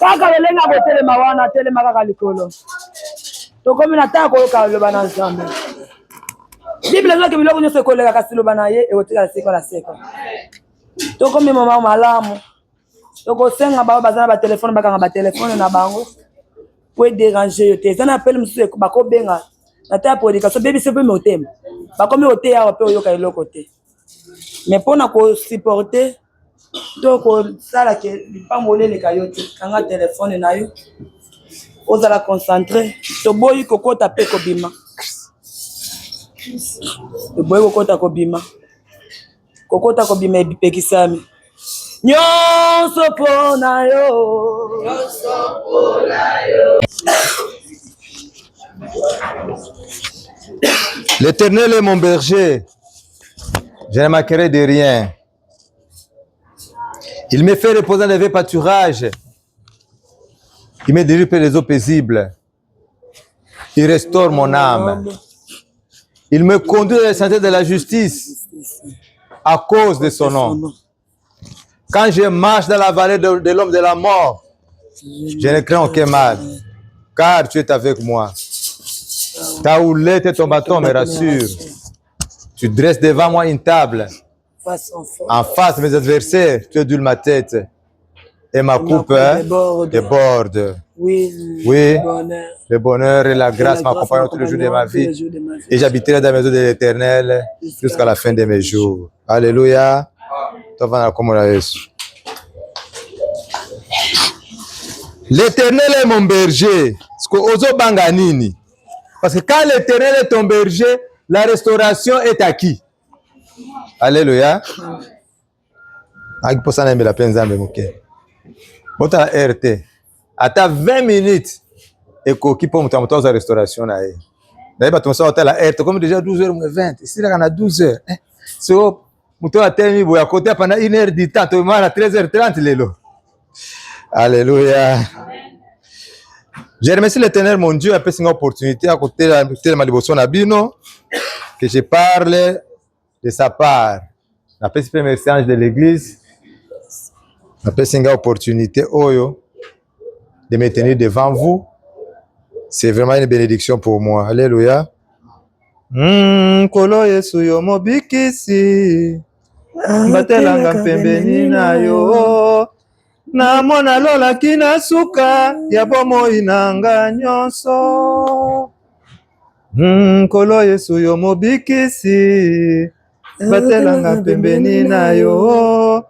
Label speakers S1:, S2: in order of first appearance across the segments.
S1: Kaka belenga kotelema wana telema kaka likolo. Tokomi na ta koyoka loba na Nzambe. Bible nzoki biloko nyonso ekoleka kasi loba na ye ekotikala seko na seko. Tokomi mama malamu. Tokosenga bao bazana ba telefone bakanga ba telefone na bango. Po déranger yo te. Zana appel musu bako benga. Na ta prédication bébé se peut motema. Bakomi ote ya pe oyoka eloko te. Mais pona ko supporter toko sala ke lipamole le kayote kanga telefone na yo. Ozala concentré. Toboyi kokota pe kobima. Toboyi kokota kobima. Kokota kobima ebipekisami. Nyonso pona yo. Nyonso pona yo.
S2: L'Éternel est mon berger. Je ne manquerai de rien. Il me fait reposer dans les verts pâturages. Il me dirige près des eaux paisibles. Il restaure mon âme. Il me conduit dans les sentiers de la justice à cause de son nom. Quand je marche dans la vallée de l'homme de la mort, je ne crains aucun mal, car tu es avec moi. Ta houlette et ton bâton me rassurent. Tu dresses devant moi une table. En face de mes adversaires, tu édules ma tête. Et ma coupe déborde. Oui, le bonheur et la grâce m'accompagnent tous les jours de ma vie. Et j'habiterai dans la maison de l'Éternel jusqu'à la fin de mes jours. Alléluia. L'Éternel est mon berger. Parce que quand l'Éternel est ton berger, la restauration est acquise. Alléluia. Bota RT. Ata 20 minutes et koki pour monter la restauration na e. D'ailleurs tu ça hôtel la RT comme déjà 12h20. Ici là on a 12h. So muto a terminé boya côté pendant 1h du temps, tu à 13h30 lelo. Alléluia. Je remercie l'Éternel mon Dieu après cette opportunité à côté de ma dévotion à Bino que je parle de sa part. Après ce premier message de l'église, après cette opportunité oyo de me tenir devant vous, c'est vraiment une bénédiction pour moi. Alléluia. Kolo Yesu yo mobikisi batelanga pembeni na yo namona lola kina suka ya bomoi nanga nyonso. Kolo Yesu yo mobikisi batelanga pembeni na yo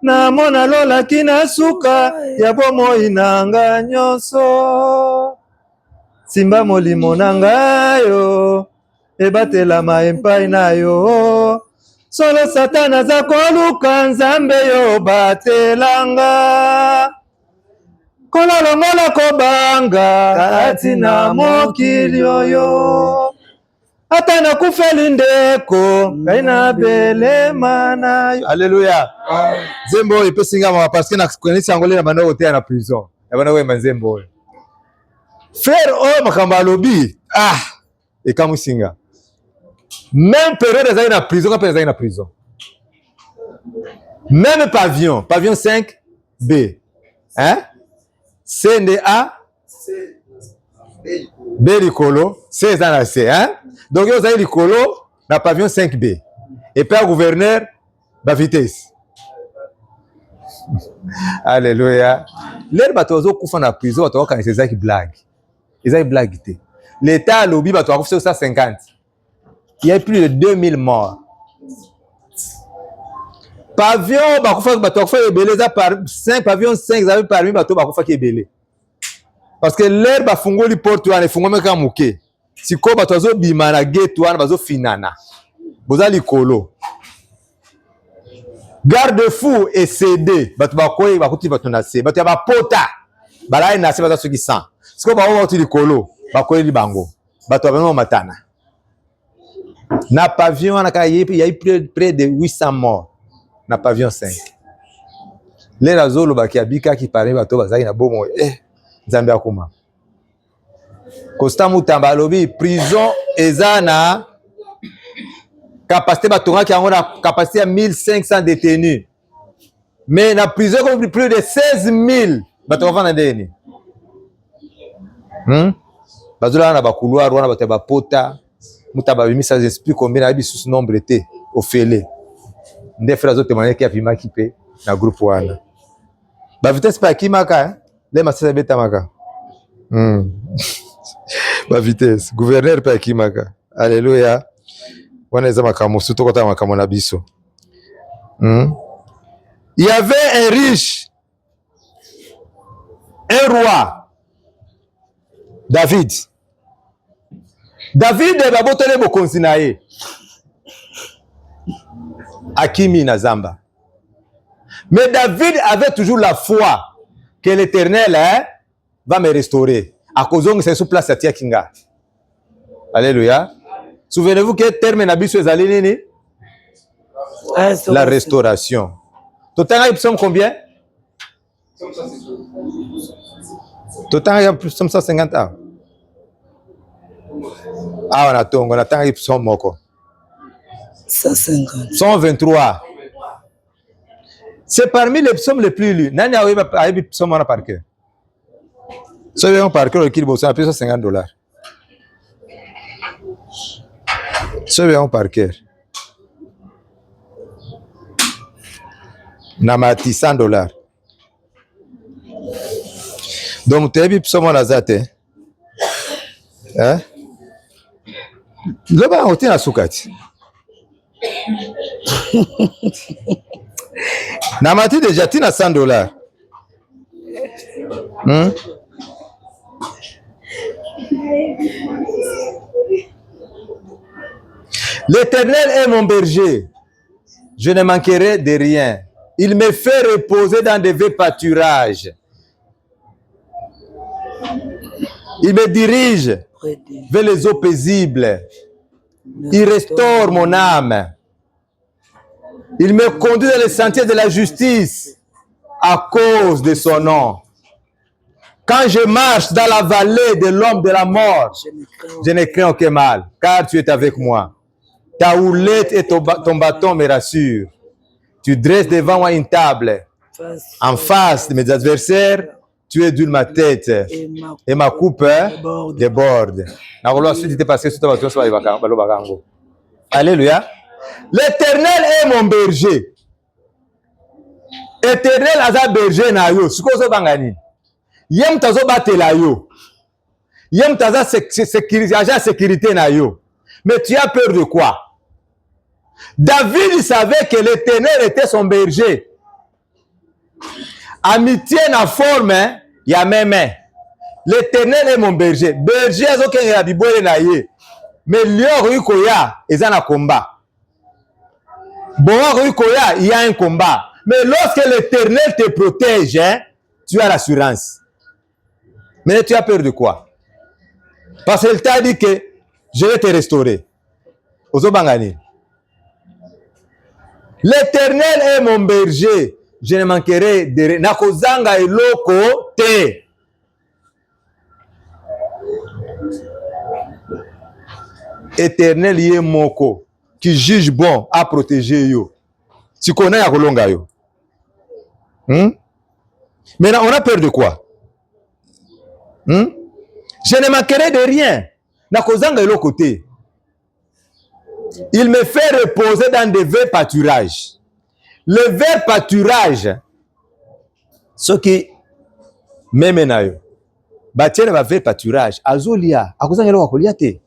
S2: namona lola kina suka ya bomoi nanga nyonso. Simba molimo nanga yo ebatelama empai na yo solo satana za koluka nzambe yo batelanga kololongola kobanga kati na mokili oyo ata na kufeli ndeko ngai na belema na yo. Alléluia. Nzembo epesinga mama parce que na kwenisi angole na bana otea na prison ya bana wema nzembo frère oh makambo alobi ekamusinga même période ezali na prison quand ezali na prison même pavillon 5B CNDA B likolo C eza na C donc yo ezali likolo na pavillon 5B et puis gouverneur ba vitesse. Alléluia. L'air bato ozokufa na prison bato bakanisa ezaki blague. Ezaki blague te. L'État alobi bato bakufa 150. Il y a plus de 2000 morts. Pavillon bakufa bato bakufa ebele za par 5 pavillon 5 za parmi bato bakufa ki ebele. Parce que l'air bafungoli porte wana efungome ka muke. Siko bato azobima na gate wana bazofinana. Boza likolo. Garde-fou et CD bato bakoyi bakuti bato na se bato ya bapota balai na se bato soki 100 siko bawo bato likolo bakoyi libango bato abeno matana na pavillon na il y a eu près de 800 morts na pavillon 5 les razolo baki abika ki paré bato bazaki na bomo nzambe akuma Costa Mutamba lobi prison ezana capacité batonga qui a une capacité à 1500 détenus. Mais la prison comme plus de 16 000 bato bavanda ndeni bazolala na bakouloir wana bato ya bapota muta babimisa esprit combien na bisusu nombre te ofele nde frère azotémoigne ki apimaki mpe na groupe wana bavitese mpe akimaka nde masasa ebetamaka bavitese gouverneur mpe akimaka alleluya wana eza makambo mosusu tokotala makambo na biso. Il y avait un riche, un roi, David. David babotole bokonzi na ye akimi na zamba. Mais David avait toujours la foi que l'Éternel va me restaurer. À cause de c'est sous place à Kinga. Alléluia. Souvenez-vous que terme na biso ezali nini? La restauration. Total psaume combien? Total psaume 150 ans. Ah, on a tant psaume moko.
S1: 150.
S2: 123. C'est parmi les psaumes les plus lus. Nani a eu psaume on a par cœur. Celui on par cœur le kilo ça plus $50. Celui on par cœur. Namati $100. Donc tu as vu psaume on a zate. Hein? Le bas on tient à soukati. Namati déjà tina $100. L'Éternel est mon berger, je ne manquerai de rien. Il me fait reposer dans de verts pâturages. Il me dirige vers les eaux paisibles. Il restaure mon âme. Il me conduit dans les sentiers de la justice à cause de son nom. Quand je marche dans la vallée de l'homme de la mort, je ne crains aucun mal, car tu es avec moi. Ta houlette et ton bâton me rassurent. Tu dresses devant moi une table. En face de mes adversaires, tu édules ma tête et ma coupe déborde. Alléluia. L'Éternel est mon berger. Éternel aza berger na yo. Sukozo bangani. Yem tazo batela yo. Yem taza sécurité na yo. Mais tu as peur de quoi? David savait que l'Éternel était son berger. Amitié na forme ya meme. L'Éternel est mon berger. Berger azo kenga ya bibole na ye. Mais lion yukoya eza na combat. Bon yukoya il y a un combat. Mais lorsque l'Éternel te protège, hein, tu as l'assurance. Mais tu as peur de quoi? Parce qu'il t'a dit que je vais te restaurer. Ozo bangani. L'Éternel est mon berger, je ne manquerai de rien. Nakozanga eloko te. Éternel yé moko qui juge bon à protéger yo. Tu connais ya kolonga yo. Maintenant on a peur de quoi? Je ne manquerai de rien. Nakozanga eloko te. Il me fait reposer dans des verts pâturages. Le vert pâturage, ce qui même na yo. Batiene va vert pâturage. Azolia, akozanga eloko kolia te.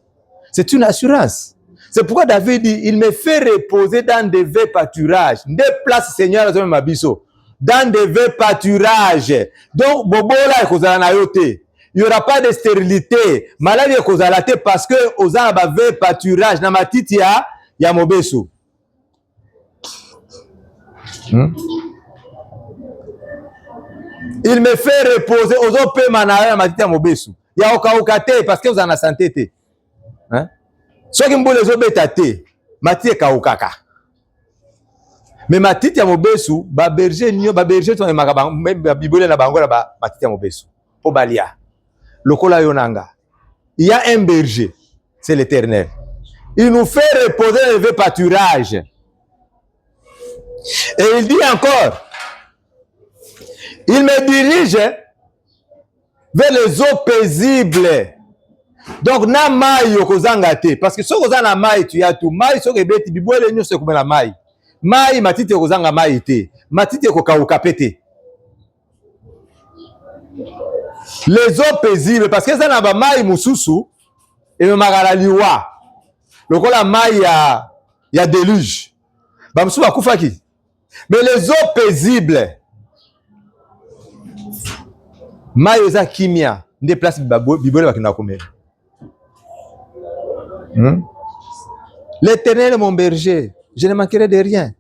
S2: C'est une assurance. C'est pourquoi David dit, il me fait reposer dans des verts pâturages. Des places Seigneur azo mabiso. Dans des verts pâturages. Donc bobola ekozala na yo te. Il n'y aura pas de stérilité. Maladie est parce que aux ans bave pâturage na matiti ya mobesu. Il me fait reposer aux autres manaya na matiti ya mobesu. Ya okaukate parce que vous en a santé te. Hein? Ce qui mbole zo beta te, matiti kaukaka. Mais matiti ya mobesu ba berger nyo ba berger to makaba bibole na bango na ba matiti ya mobesu. Po balia. Lokola yonanga. Il y a un berger, c'est l'Éternel. Il nous fait reposer dans le pâturage. Et il dit encore, il me dirige vers les eaux paisibles. Donc na mai yokozanga te parce que soko za na mai tu ya tu mai soko ebeti bibwele nyonso ekomela mai. Mai matiti yokozanga mai te. Matiti ekokauka pete. Les eaux paisibles parce que ça na ba mai mususu et magala liwa. Lokola mai ya déluge. Ba mususu bakufaki. Mais les eaux paisibles mai oza kimia nde place bibwele bakina komela. L'Éternel est mon berger, je ne manquerai de rien.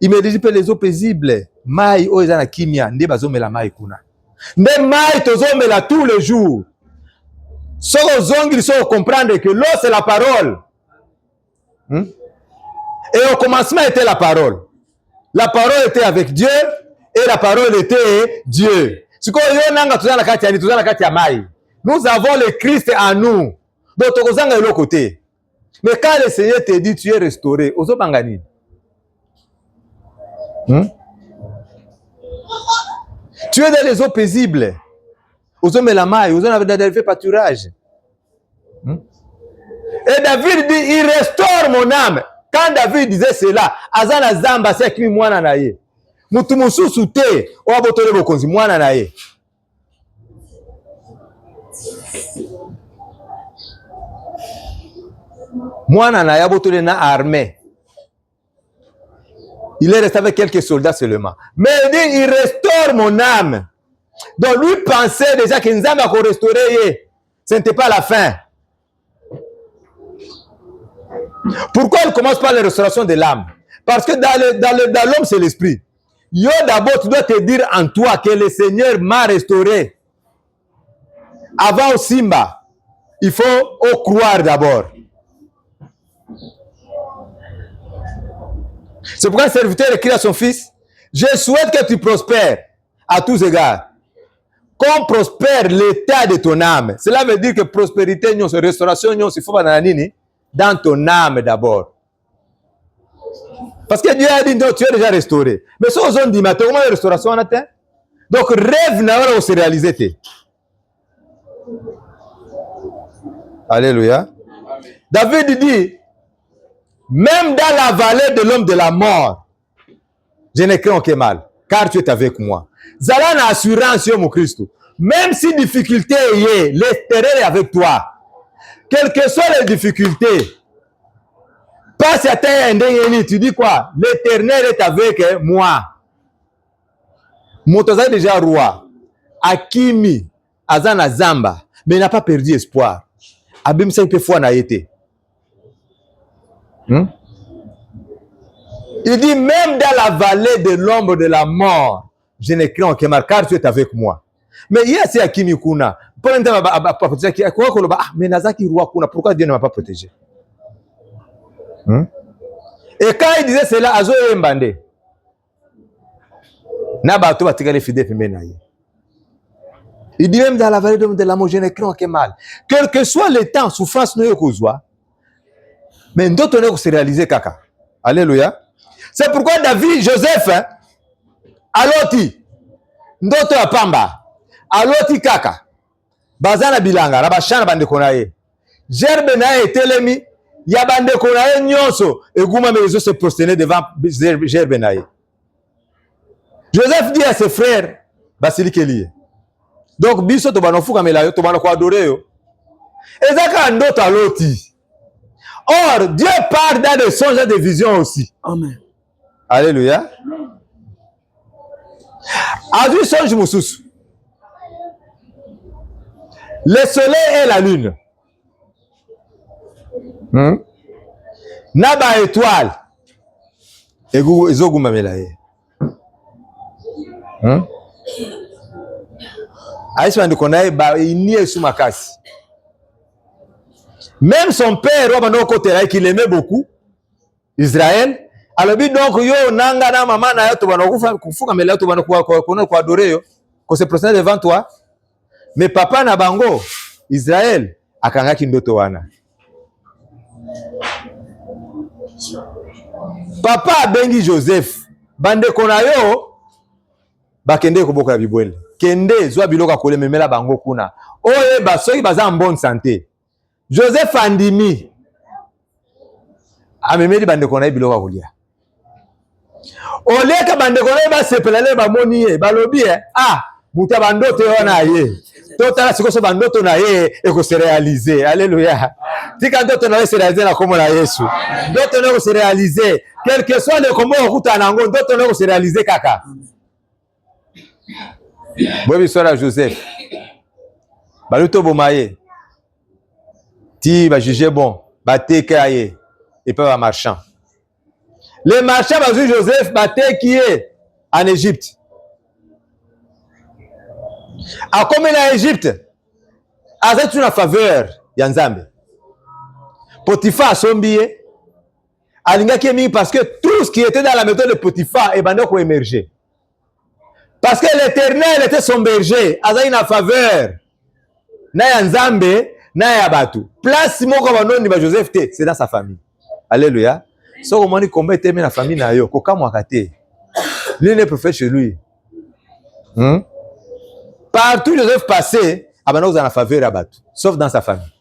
S2: Il me dirige les eaux paisibles. Mai oza na kimia nde bazomela mai kuna. Nde mai tozomela tous les jours. Soko zongi so comprendre que l'eau c'est la parole. Et au commencement était la parole. La parole était avec Dieu et la parole était Dieu. Siko yo nanga tozana kati ya ni tozana kati ya mai. Nous avons le Christ en nous. Donc tokozanga l'autre côté. Mais quand le Seigneur te dit tu es restauré, ozo bangani. Tu es dans les eaux paisibles. Ozo melamai, ozo na dans pâturage. Et David dit il restaure mon âme. Quand David disait cela, azana zamba c'est qui mwana na ye. Mutu mususu te o abotole bokonzi mwana na ye. Mwana na yabotole na armée. Il est resté avec quelques soldats seulement. Mais il dit, il restaure mon âme. Donc lui pensait déjà que Nzamba a restauré. Ce n'était pas la fin. Pourquoi il commence par la restauration de l'âme? Parce que dans l'homme, c'est l'esprit. Yo d'abord, tu dois te dire en toi que le Seigneur m'a restauré. Avant au Simba, il faut croire d'abord. C'est pourquoi le serviteur écrit à son fils, je souhaite que tu prospères à tous égards. Qu'on prospère l'état de ton âme. Cela veut dire que prospérité, restauration, il faut dans ton âme d'abord. Parce que Dieu a dit, non, tu es déjà restauré. Mais si on dit, mais comment la restauration on atteint? Donc, rêve n'a pas se réaliser. Alléluia. David dit, même dans la vallée de l'homme de la mort, je n'ai craint aucun mal, car tu es avec moi. Zala na assurance yo mon Christ. Même si difficulté y est, l'Éternel est avec toi. Quelles que soient les difficultés, pas certains indéniés, tu dis quoi? L'Éternel est avec moi. Motoza déjà roi. Akimi, Azana Zamba, mais il n'a pas perdu espoir. Abim ça il peut foi na été. Il dit même dans la vallée de l'ombre de la mort, je ne crains aucun mal, car tu es avec moi. Mais il y a ces Akimi Kuna. Mais Nazaki roi Kuna, pourquoi Dieu ne m'a pas protégé? Et quand il disait cela, Azo et Mbande, Nabato va tirer les fidèles. Il dit même dans la vallée de la mort, je ne crains aucun mal. Quel que soit le temps, souffrance, nous y mais d'autres ne se réaliser kaka. Alléluia. C'est pourquoi David, Joseph, aloti, ndoto ya pamba, aloti kaka, bazana bilanga, rabashana bandeko na ye. Gerbe na ye telemi, ya bandeko na ye nyonso, eguma mezo se prosterner devant Gerbe na ye. Joseph dit à ses frères, basili keliye. Donc biso to banofuka melayo, to banako adore yo. Ezaka ndoto aloti. Or, Dieu parle dans des songes et des visions aussi.
S1: Amen.
S2: Alléluia. A vu songe Moussous. Le soleil et la lune. Naba étoile. Ezoguma melaye. Aïsman de Konaï, il n'y est sous ma casse. Même son père, qui l'aimait beaucoup, Israël, alors donc yo nanga na mama na yo to bana kufuka mele to bana ko adorer yo, ko se procéder devant toi. Mais papa na bango, Israël akanga kindoto wana. Papa bengi Joseph, bande kona yo bakende ko boka bibwele. kende zwa biloko akole memela bango kuna oyeba soki baza en bonne santé. Joseph andimi amemeli bandeko na ye biloko akolia oleka bandeko na ye basepela le bamoni ye balobi mutu ya bandoto wana ye totala sikoso bandoto na ye ekose réaliser. Alléluia. Tika ndoto na ye se réaliser na kombo na Yesu. Ndoto na ekose réaliser quel que soit le kombo okuta nango ndoto na ekose réaliser kaka. Boyebi histoire ya Joseph baluto boma ye ti bajuge bon bateka ye epe bamarchand. Les marchands bazwi Joseph bateki ye en Égypte. Akomi na Égypte azali tu na faveur ya Nzambe. Potiphar asombi ye alingaki ye mingi parce que tout ce qui était dans la maison de Potiphar ebandi koémerger. Parce que l'Éternel était son berger, azali na faveur na ya Nzambe na ya batu. Place moko banoni ba Joseph te, c'est dans sa famille. Alléluia. So komoni komba eteme na famille na yo, kokamwaka te. Lui n'est prophète chez lui. Partout Joseph passait, abana dans la faveur ya batu, sauf dans sa famille.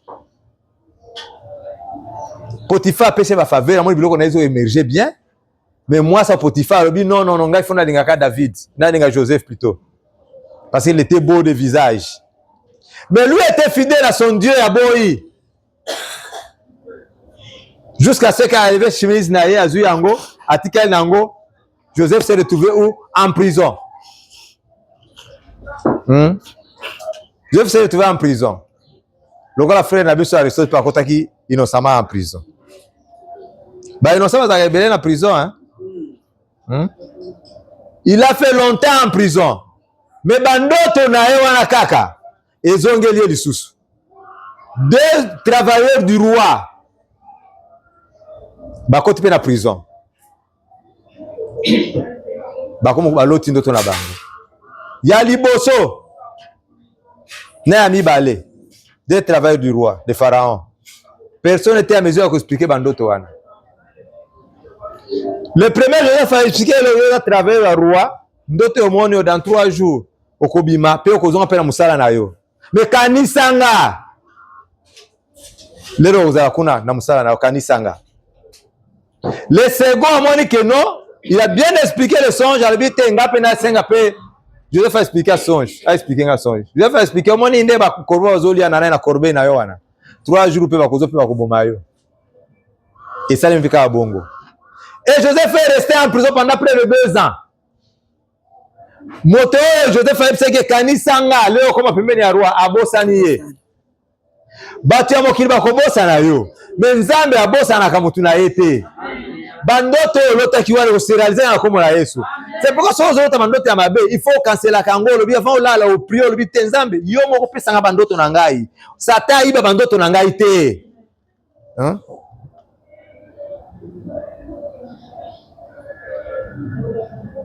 S2: Potiphar pêche ma faveur, amoni biloko na ezo émerger bien. Mais moi, ça Potiphar, il dit non, il faut que David, Joseph plutôt. Parce qu'il était beau de visage. Mais lui était fidèle à son Dieu, à Boï. Jusqu'à ce qu'à arrivé chemise naïe, à Zuyango, à Tikel Nango, Joseph s'est retrouvé où? En prison. Joseph s'est retrouvé en prison. Le gars, la frère n'a pas su arrêter par contre qui innocemment en prison. Bah, innocemment, ça a rebellé en prison, hein? Il a fait longtemps en prison. Mais bandoto na ye wana kaka ezongeli lisusu. Deux travailleurs du roi bakoti pe na prison. Bakomo baloti ndoto na bango. Ya liboso na ya mibale. Deux travailleurs du roi, de Pharaon. Personne n'était à mesure d'expliquer bandoto wana. Le premier Joseph a expliqué le travail du roi, ndoto omoni dans 3 jours, okobima pe okozonga pe na musala na yo. Mais kanisanga. Lero ozala kuna na musala na yo kanisanga. Le second omoni que non, il a bien expliqué le songe, albi tenga pe na senga pe. Joseph a expliqué le songe, Joseph a expliqué omoni inde ba korba ozolia na korbe na yo wana. 3 jours pe bakozo pe bakoboma yo. Et ça l'implique à bongo. Et Joseph est resté en prison pendant près de 2 ans. Moto Joseph a dit que kanisanga leo koma pembeni ya roi abosani ye. Batu ya mokili bakobosa na yo. Mais Nzambe abosa na kamutu na yete. Bandoto lota kiwale ko réaliser na komo la Yesu. C'est pourquoi so zota bandoto ya mabe, il faut canceller kango lobi avant olala au prier lobi te Nzambe yo moko pesa nga bandoto na ngai. Sata iba bandoto na ngai te. Hein?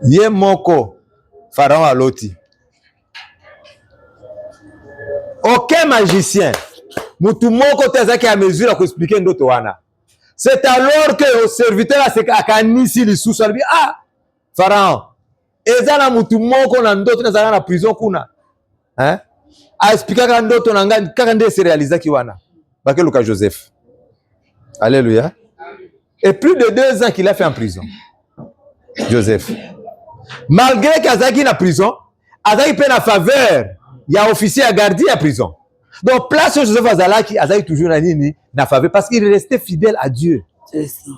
S2: Ye moko Pharaon aloti. Aucun magicien mutu moko tezaki à mesure à expliquer ndoto wana. C'est alors que au serviteur akanisi lisusu albi Pharaon ezala mutu moko na ndoto nazala na prison kuna. Hein? A expliquer ka ndoto na ngani kaka nde se réaliser ki wana. Bakeluka Joseph. Alléluia. Et plus de 2 ans qu'il a fait en prison. Joseph. Malgré qu'Azaki na prison, Azaki paie la faveur. Il y a officier à garder à prison. Donc, place où Joseph Azalaki, Azaki toujours na faveur parce qu'il restait fidèle à Dieu.
S1: C'est ça.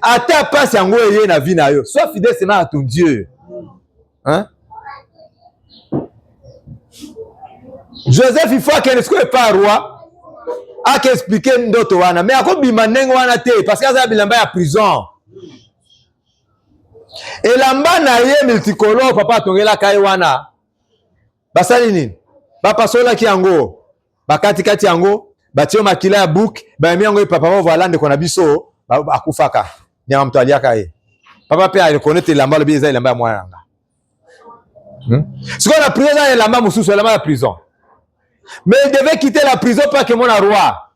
S2: À ta place, yango eye na vie na yo. Sois fidèle seulement à ton Dieu. Hein? Joseph, il faut qu'il ne soit pas roi. A qu'expliquer ndoto wana. Mais à quoi bimaneng wana te? Parce qu'Azaki bilamba à prison. Et lamba na ye multicolore papa tongela kai wana basali nini bapasola ki yango bakati kati yango batio makila ya book ba mi yango papa voilà ndeko na biso akufaka nyama mtu aliaka ye papa pe a reconnaître lamba le bieza lamba mwana nga siko na prison ya lamba mususu lamba ya prison mais il devait quitter la prison pas que mon roi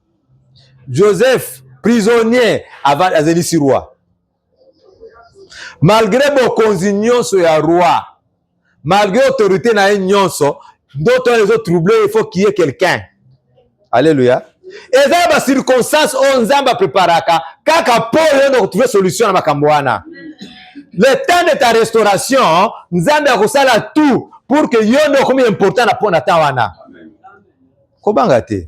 S2: Joseph prisonnier avant azeli roi. Malgré bokonzi nyonso ya roi, malgré l'autorité na nyonso, d'autres les autres troublés, il faut qu'il y ait quelqu'un. Alléluia. Et dans les circonstances, on zamba préparaka, kaka pour y trouver solution à makambouana. Le temps de ta restauration, nzambe akosala tout pour que yondo comme important na pona tawana. Kobanga te.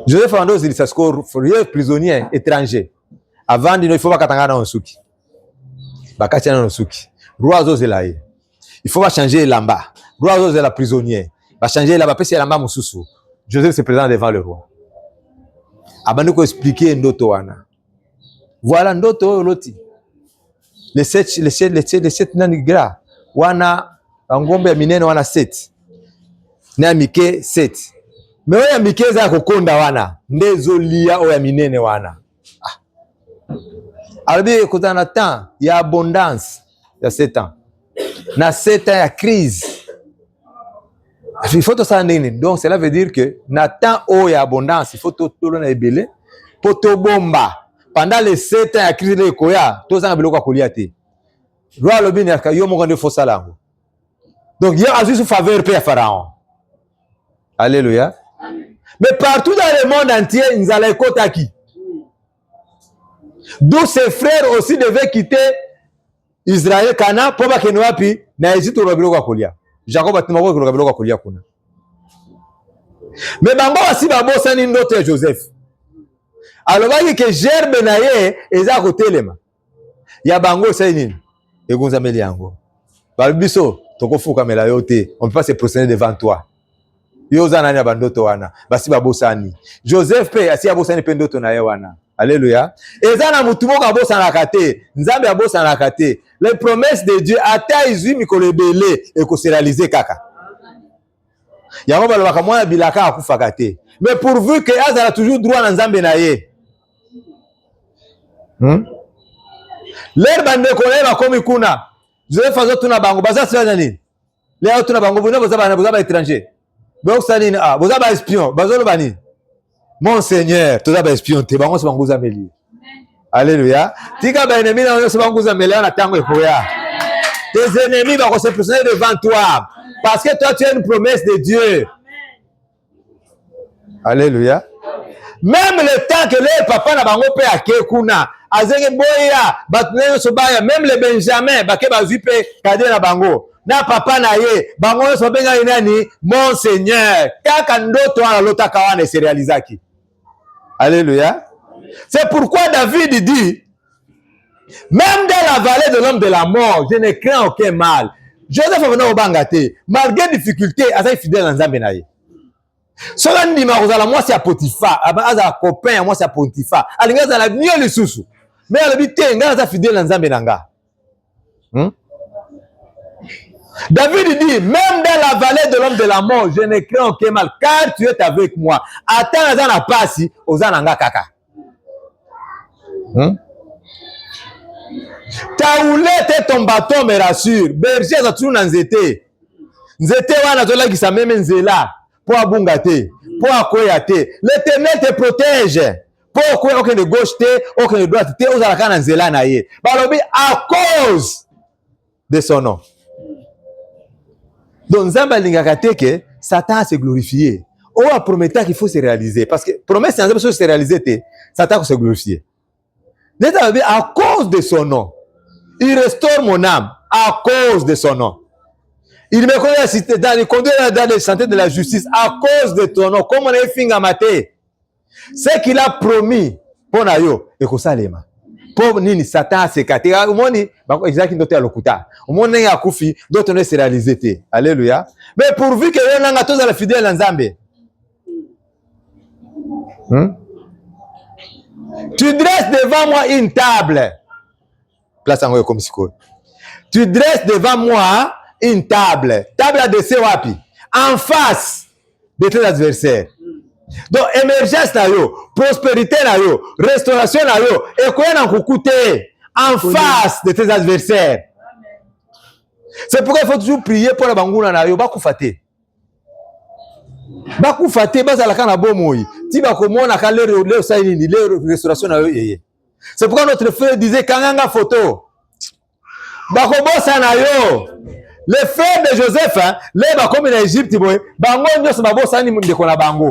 S2: Joseph Andoz il s'ascore prisonnier étranger. Avant il faut pas katangana onsuki. Bakachana onsuki. Roi Zozelaye. Il faut pas changer lamba. Roi Zozela prisonnier. Va changer là, va passer lamba mususu. Joseph se présente devant le roi. Abandon ko expliquer ndoto wana. Voilà ndoto loti. Les sept nani gra. Wana ngombe ya minene wana 7. Na mike 7. Mais oya mike za kokonda wana. Ndezolia oya minene wana. Alors kutana temps ya abondance ya 7 ans. Na 7 ans ya crise. Il faut tout ça nini. Donc cela veut dire que na temps où il y a abondance, il faut tout le ébélé pour tout bomba. Pendant les 7 ans ya crise de koya, tout ça biloko kolia te. Roi lobini aka yo mo ngande fosa lango. Donc il y a juste faveur pour Pharaon. Alléluia. Mais partout dans le monde entier, ils allaient kotaki. D'où ses frères aussi devaient quitter Israël Cana pour que nous api na Égypte au biloko kolia. Jacob atimako ko biloko kolia kuna. Mais bango asi babosa ni ndoto ya Joseph. Alobaki que gerbe na ye eza kotelema. Ya bango sai nini? Egonza meli yango. Balbiso tokofuka mela yote. On peut pas se prosterner devant toi. Yoza nani abandoto wana. Basi babosani. Joseph pe asi abosani pe ndoto na ye wana. Alléluia. Eza na mutu moko abosana kate. Nzambe abosana kate. Les promesses de Dieu ata izwi mikolo ebele eko se réaliser kaka. Yango balobaka mwana bilaka akufaka te. Mais pourvu que azala toujours droit na nzambe na ye. L'air bande koné bakomi kuna. Joseph azo tuna bango baza sala nini? Leo tuna bango bino boza ba étranger. Donc ça nini boza ba espion, bazo lo bani. Mon Seigneur, toza ba espion te bango se bango za meli. Alléluia. Tika ba ennemi na se bango za meli na tango ekoya. Tes ennemis vont se présenter devant toi parce que toi tu as une promesse de Dieu. Alléluia. Même le temps que les papa na bango pe akekuna azenge boya batune sobaya même les Benjamin bake bazui pe kade na bango na papa na ye bango so benga nani mon Seigneur kaka ndoto ala lotaka wana se réalisaki. Alléluia. C'est pourquoi David dit même dans la vallée de l'homme de la mort je ne crains aucun mal. Joseph avena obangate malgré difficulté azai fidèle en Nzambe na ye. Sola ndima kozala mwasi ya Potifa, aza copain mwasi ya Potifa. Alinga za la mieux le susu. Mais alobi te nga za fidèle na Nzambe nanga. David dit même dans la vallée de l'homme de la mort, je ne crains aucun mal car tu es avec moi. Attends za na pasi oza nanga kaka. Ta houlette et ton bâton me rassure. Berger za toujours na nzete. Nzete wana tola ki sa même nzela. Pour abungate, pour akoyate. L'Éternel te protège. Pour quoi aucun de gauche te, aucun de droite te, aux alakana nzela na ye. Balobi à cause de son nom. Donc Nzamba lingaka te que Satan se glorifier. On a promis qu'il faut se réaliser parce que promesse c'est Nzamba se réaliser te, Satan se glorifier. Nzamba à cause de son nom. Il restaure mon âme à cause de son nom. Il me conduit dans les sentiers de la justice à cause de ton nom. Comme on a fait maté, ce qu'il a promis pour Nayo et Kosalema. Pour Nini Satan se kate. Au moins ni, exact d'autres à l'okuta. Au moins ni akufi d'autres ne se réaliser. Alléluia. Mais pourvu que yon nanga tous à la fidèle Nzambe. Tu dresses devant moi une table. Place en haut comme si quoi. Tu dresses devant moi une table de sewapi en face de tes adversaires. Donc émergence na yo, prospérité na yo, restauration na yo, et quoi na kukute en face de tes adversaires. C'est pourquoi il faut toujours prier pour la banguna na yo bakufate. Bakufate bazalaka na bomoi. Ti bakomona ka le saini le restauration na yo yeye. C'est pourquoi notre frère disait kanganga photo. bakobosa na yo. Les frères de Joseph, les bakomi en Égypte, bango nyos babosani ndeko na bango.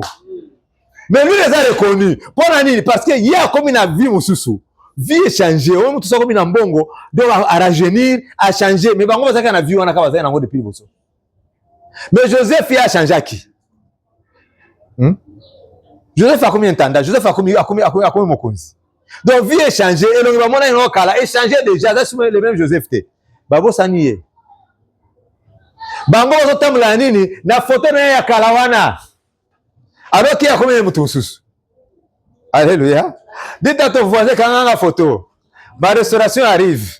S2: Mais lui les a reconnus. Pour nini? Parce que y a comme une vie mususu. Vie est changée. On tout ça comme une bongo. Donc à rajeunir, à changer. Mais bango bazaka na vie on a kabaza nango depuis boso. Mais Joseph il a changé à qui? Joseph a combien de temps? Joseph a combien mokonzi? Donc vie est changée. Et donc on a une kala est changé déjà. Ça c'est le même Joseph té. Babo saniye. Bango bazo tamla nini na photo na ya kalawana. Alors qu'il y a combien de moutons sous? Alléluia. Dites à ton voisin quand on a la photo. Ma restauration arrive.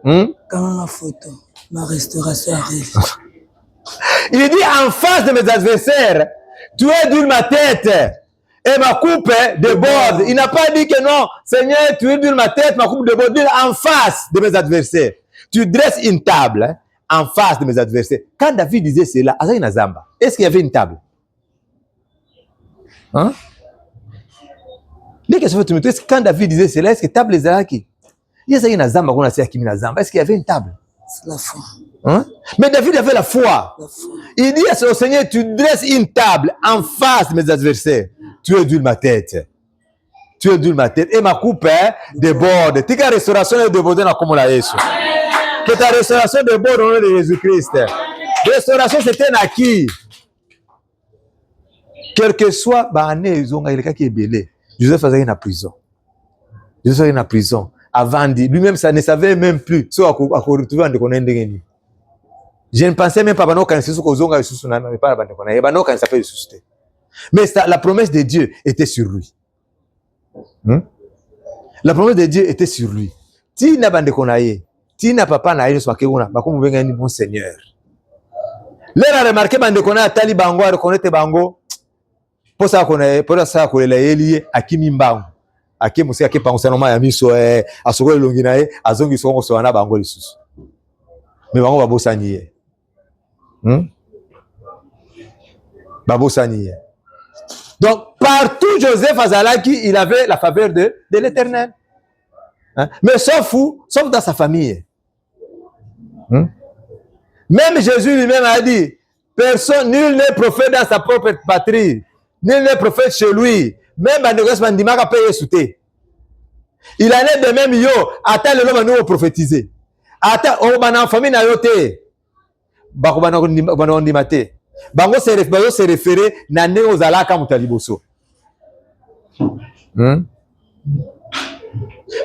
S1: Quand on a la photo, ma restauration arrive.
S2: Il dit en face de mes adversaires, tu es dur ma tête et ma coupe déborde. Il n'a pas dit que non, Seigneur, tu es dur ma tête, ma coupe déborde. Il dit en face de mes adversaires. Tu dresses une table en face de mes adversaires. Quand David disait cela, est-ce qu'il y avait une table? Hein? Quand David disait cela, est-ce que table les araki? Est-ce qu'il y avait une table?
S1: C'est la foi.
S2: Hein? Mais David avait la foi. Il dit au Seigneur, tu dresses une table en face de mes adversaires. Tu es dur ma tête. Tu es dur ma tête. Et ma coupe déborde. Ta restauration est débordée dans comme la Yesu. Que ta restauration déborde au nom de Jésus-Christ. Restauration, c'était un acquis. Quel que soit, quelqu'un qui est belé. Joseph faisait une prison. Joseph faisait une prison. Avant, lui-même, ça ne savait même plus. Je ne pensais même pas mais la promesse de Dieu était sur lui. La promesse de Dieu était sur lui. Tina bandekonaye, tina papa na yesu akeguna, bakomu benga ni bon Seigneur. L'air a remarqué bandekonaye tali bango, a reconnaître bango. Pour ça kolela yeliye akimi mbango. Ake musi ake pangusa no ya miso asoko elonginaye azongi songo so na bango lisusu. Mais bango babosani ye. Babosani ye. Donc partout Joseph azalaki, il avait la faveur de l'Éternel. Hein? Mais sauf dans sa famille. Même Jésus lui-même a dit, personne, nul n'est prophète dans sa propre patrie. Nul n'est prophète chez lui. Même Bandegas Bandimaka paye souté. Il en est de même yo. Attends le nom nous prophétiser. Attends, on va en famille na yote. Bako bana ondimate. Bango se référer na ne ozalaka mutaliboso.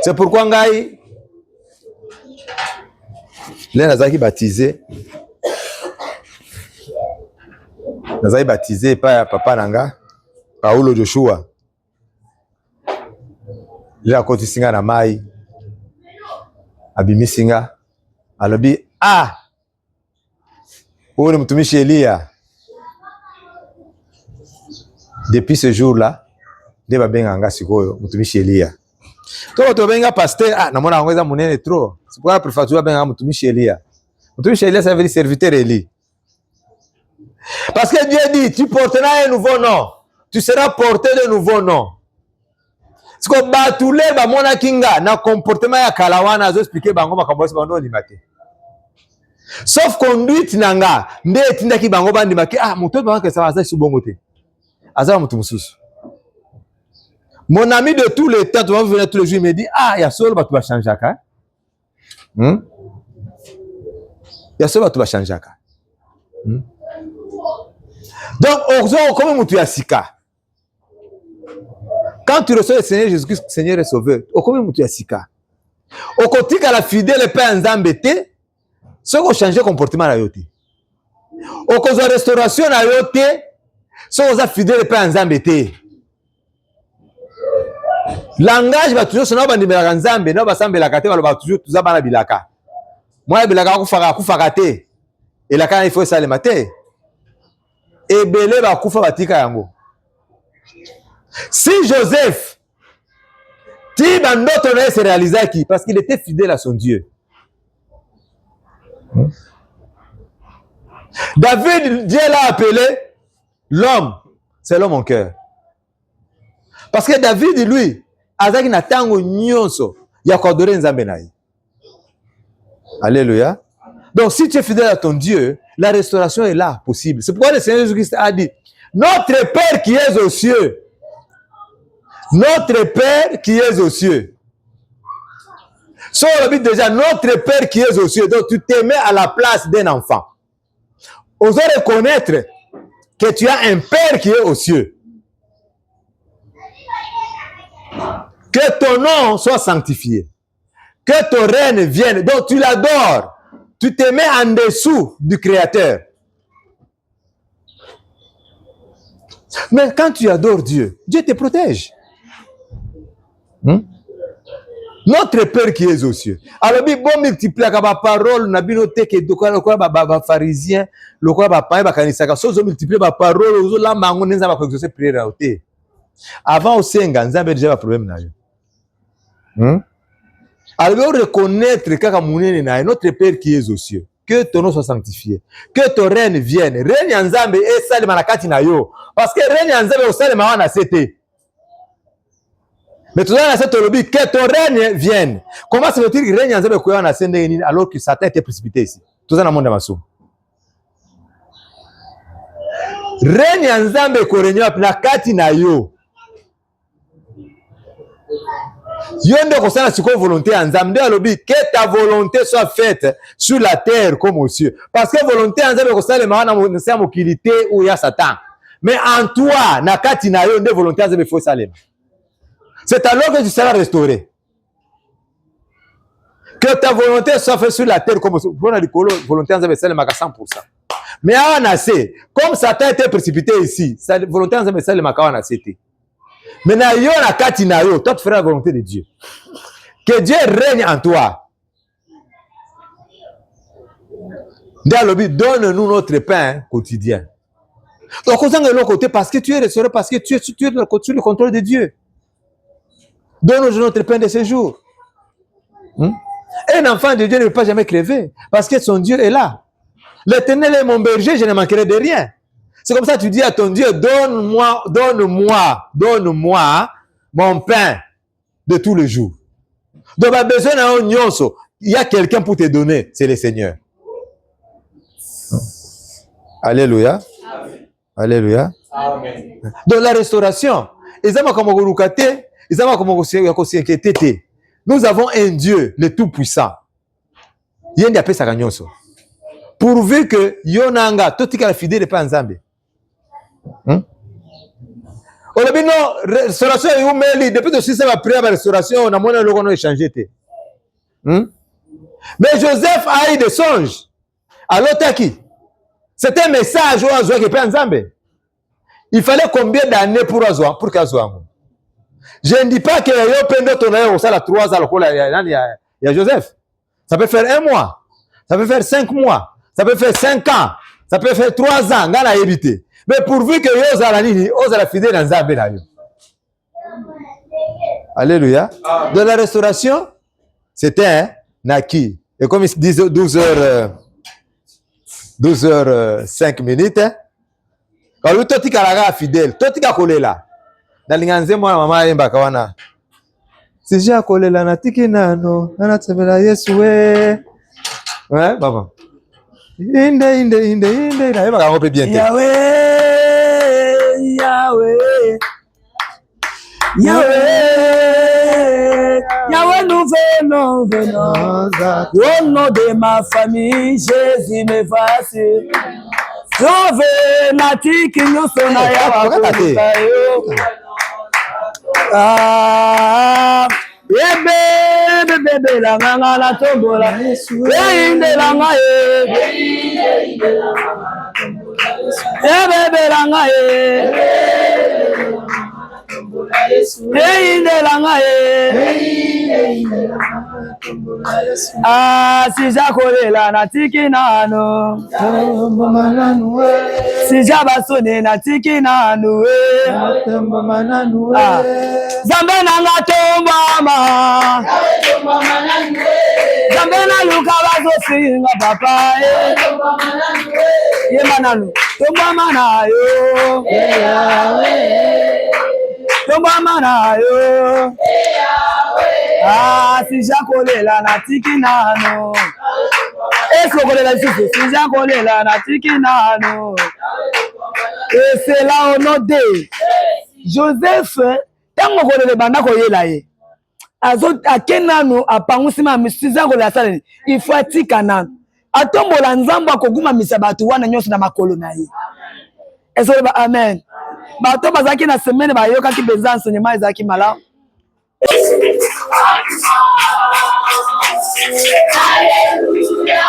S2: C'est pourquoi ngai les nazaki baptisé. Nazaki baptisé par papa nanga. Paulo Joshua. Il a côté singa na mai. Abimi singa. Alobi Oule mtumishi Elia. Depuis ce jour-là, de babenga anga sikoyo mtumishi Elia. To benga pasteur, namona ngweza munene trop. C'est pourquoi préfecture benga mtumishi Elia. Mtumishi Elia ça veut dire serviteur Eli. Parce que Dieu dit, tu porteras un nouveau nom. Tu seras porté de nouveau nom. C'est que batule ba mona kinga na comportement ya kalawana azo expliquer bango makambo bando limate. Sauf conduite nanga nde tindaki bango bandimaki moto bango que ça va ça subongote. Azala mutu mususu. Mon ami de tous les temps, tu vas venir tous les jours, il me dit il y a solo tu vas changer ka. Il y a solo tu vas changer ka. Donc comment tu as sika? Quand tu reçois le Seigneur Jésus-Christ, Seigneur et Sauveur, comment tu as sika? Au côté que la fidèle paix en zambete, ce qu'on change comportement à yote. Au cause de la restauration à yote, ce qu'on a fidèle paix en zambete. Langage va toujours sonner bandimela nzambe, no basambe la kate va toujours tout ça bana bilaka. Moi bilaka kufaka te. Et la kana il faut ça le matin. Et belé va kufa batika yango. Si Joseph ti bandoto na se réaliser qui parce qu'il était fidèle à son Dieu. David, Dieu l'a appelé l'homme, c'est l'homme en cœur. Parce que David lui azaki na tango nyonso ya ko adorer nzambe na ye. Alléluia. Donc, si tu es fidèle à ton Dieu, la restauration est là, possible. C'est pourquoi le Seigneur Jésus-Christ a dit, notre Père qui est aux cieux, notre Père qui est aux cieux. Sur le but déjà, notre Père qui est aux cieux. Donc, tu te mets à la place d'un enfant. Osez reconnaître que tu as un Père qui est aux cieux. Que ton nom soit sanctifié. Que ton règne vienne. Donc, tu l'adores. Tu te mets en dessous du Créateur. Mais quand tu adores Dieu, Dieu te protège. Notre Père qui est aux cieux. Alors, bon multiplier la parole, na binote que le pharisien, le païen, bakanisaka, so multiplier la parole, so la mango neza ba exaucer prière au té. Avant au senga, nzambe déjà un problème na yo. Alors, reconnaître kaka munene na notre Père qui est aux cieux. Que ton nom soit sanctifié. Que ton règne vienne. Règne en Nzambe et sale manakati na yo. Parce que règne en Nzambe au sale mawana c'était. Mais tout ça, c'est que ton règne vienne. Comment se fait-il que règne en Nzambe koya na sende alors que Satan était précipité ici? Tout ça dans le monde de Massou. Règne en Nzambe ko règne na kati na yo. Yonde kosana siko volonté en Nzambe alobi que ta volonté soit faite sur la terre comme aux cieux. Parce que volonté en Nzambe kosala maana na mokilité ou ya Satan. Mais en toi, na kati na yo nde volonté en Nzambe faut salema. C'est alors que tu seras restauré. Que ta volonté soit faite sur la terre comme pour la volonté en Nzambe salema à 100%. Mais à Nassé, comme Satan était précipité ici, sa volonté en Nzambe salema à Nassé. Mais na yo na kati na yo, toi tu feras la volonté de Dieu. Que Dieu règne en toi. Donne-nous notre pain quotidien. Donc, on de l'autre côté parce que tu es restauré, parce que tu es sous le contrôle de Dieu. Donne-nous notre pain de ce jour. Un enfant de Dieu ne peut pas jamais crever parce que son Dieu est là. L'Éternel est mon berger, je ne manquerai de rien. C'est comme ça que tu dis à ton Dieu, donne-moi mon pain de tous les jours. Donc, il y a quelqu'un pour te donner, c'est le Seigneur. Alléluia. Amen. Alléluia. Amen. Donc, la restauration, nous avons un Dieu, le Tout-Puissant. Il y a un appel à pourvu que Yonanga, tout ce qui est fidèle, n'est pas en Zambie. Restauration, depuis que je prière la restauration, on a moins de échangé. Mais Joseph a eu des songes. Alors, Taki, c'était un message au Azoua qui n'est pas en Zambie. Il fallait combien d'années pour Azoua, pour qu'Azoua? Je ne dis pas que yo pendo ton aïe au la 3 ans, il y a Joseph. Ça peut faire 1 mois, ça peut faire 5 mois, ça peut faire 5 ans, ça peut faire 3 ans, on a évité. Mais pourvu que yo zalanini, os la fidèle dans Zambé là. Alléluia. De la restauration, c'était un Naki. Et comme ils disent 12h05 minutes, quand le toti kalaga fidèle, toti ka kolela. Dalinganze mwana mama yemba kawana. Sija kolela natiki nano, anatsemela Yesu we. Ouais, baba. Inde, na yemba ka ngope bien te. Yahweh, nous venons. Au nom de ma famille, Jésus me facile. Sauve natiki nyoso na ya bebe la nganga la tombola inde la ngaye bebe la ngaye inde la ngaye si jakolela natiki nano si jabasone natiki nano Zambe nanga tombama Zambe na luka bazo singa papa ye mananu tombama na yo tombama na yo si jakolela natiki nano
S1: Est-ce que vous connaissez la suite? Si j'en connais la natikinano. Et c'est là au nom de Joseph. Tant qu'on connaît le banda koyela ye. Azo akenano apangusima misiza kola sala. Il faut atikana. Atombola nzambo akoguma misabatu wana nyonso na makolo na ye. Est-ce que amen. Bato bazaki na semaine ba yoka ki benza enseignement ezaki mala. Alléluia.